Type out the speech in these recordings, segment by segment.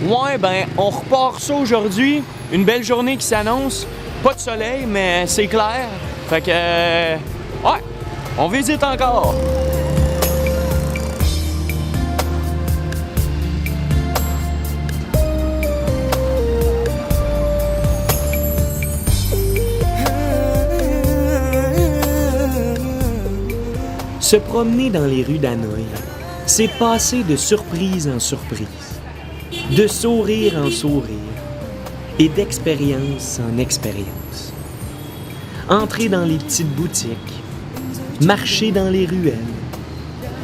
Ouais, ben, on repart ça aujourd'hui. Une belle journée qui s'annonce. Pas de soleil, mais c'est clair. Fait que... ouais, on visite encore. Se promener dans les rues d'Hanoï, c'est passer de surprise en surprise, de sourire en sourire et d'expérience en expérience. Entrer dans les petites boutiques, marcher dans les ruelles,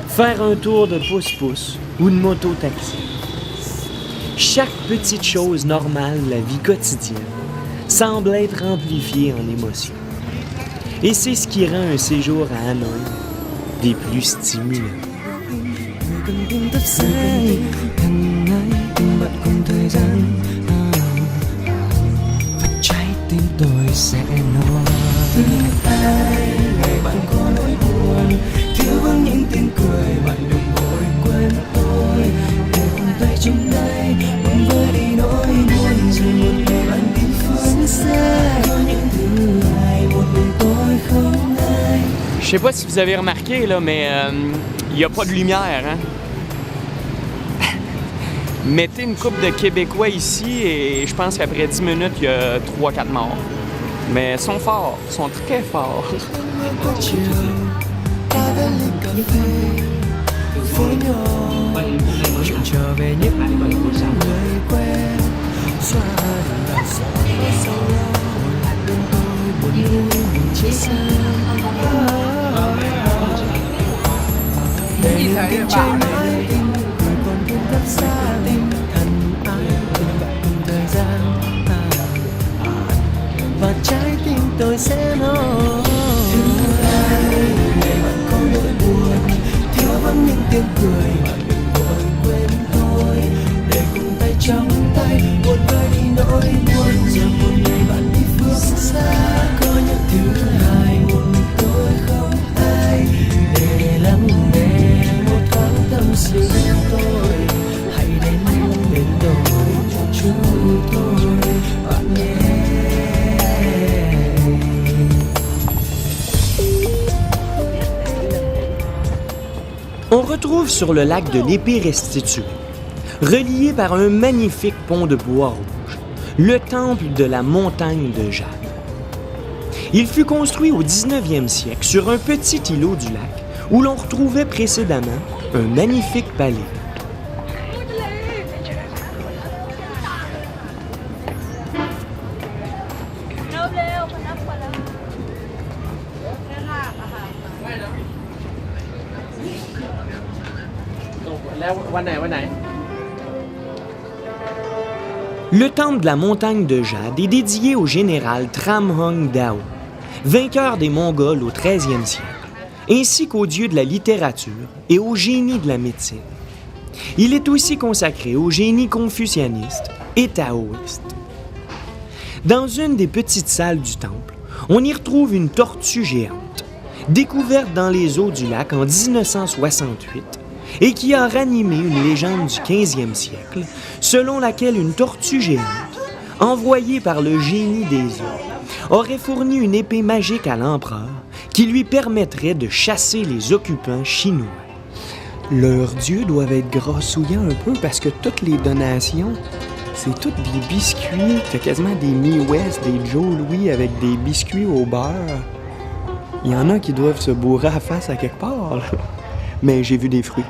faire un tour de pouce-pouce ou de moto-taxi. Chaque petite chose normale de la vie quotidienne semble être amplifiée en émotions. Et c'est ce qui rend un séjour à Hanoï des plus stimulants. Je sais pas si vous avez remarqué, là, mais il n'y a pas de lumière, hein? Mettez une couple de Québécois ici et je pense qu'après 10 minutes, il y a 3-4 morts. Mais ils sont forts, ils sont très forts. Và trái tim tôi sẽ nói ngày bạn có nỗi buồn thiếu vắng những tiếng cười mà đừng vội quên tôi để cùng tay trong tay buồn vơi đi nỗi buồn giờ một ngày bạn đi phương xa có những thứ hài một mình tôi không ai để lắng nghe một thoáng tâm sự tôi hãy đến bên tôi một chút thôi bạn nhé. On retrouve sur le lac de l'Épée restituée, relié par un magnifique pont de bois rouge, le temple de la montagne de Jade. Il fut construit au 19e siècle sur un petit îlot du lac où l'on retrouvait précédemment un magnifique palais. Le temple de la montagne de Jade est dédié au général Tramhong Dao, vainqueur des Mongols au 13e siècle, ainsi qu'au dieu de la littérature et au génie de la médecine. Il est aussi consacré au génie confucianiste et taoïste. Dans une des petites salles du temple, on y retrouve une tortue géante, découverte dans les eaux du lac en 1968, et qui a ranimé une légende du 15e siècle, selon laquelle une tortue géante, envoyée par le génie des eaux, aurait fourni une épée magique à l'empereur qui lui permettrait de chasser les occupants chinois. Leurs dieux doivent être grassouillants un peu parce que toutes les donations, c'est toutes des biscuits. T'as quasiment des Mi-West, des Joe Louis avec des biscuits au beurre. Il y en a qui doivent se bourrer à la face à quelque part, là. Mais j'ai vu des fruits.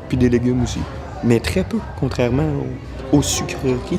Puis des légumes aussi. Mais très peu, contrairement aux sucreries.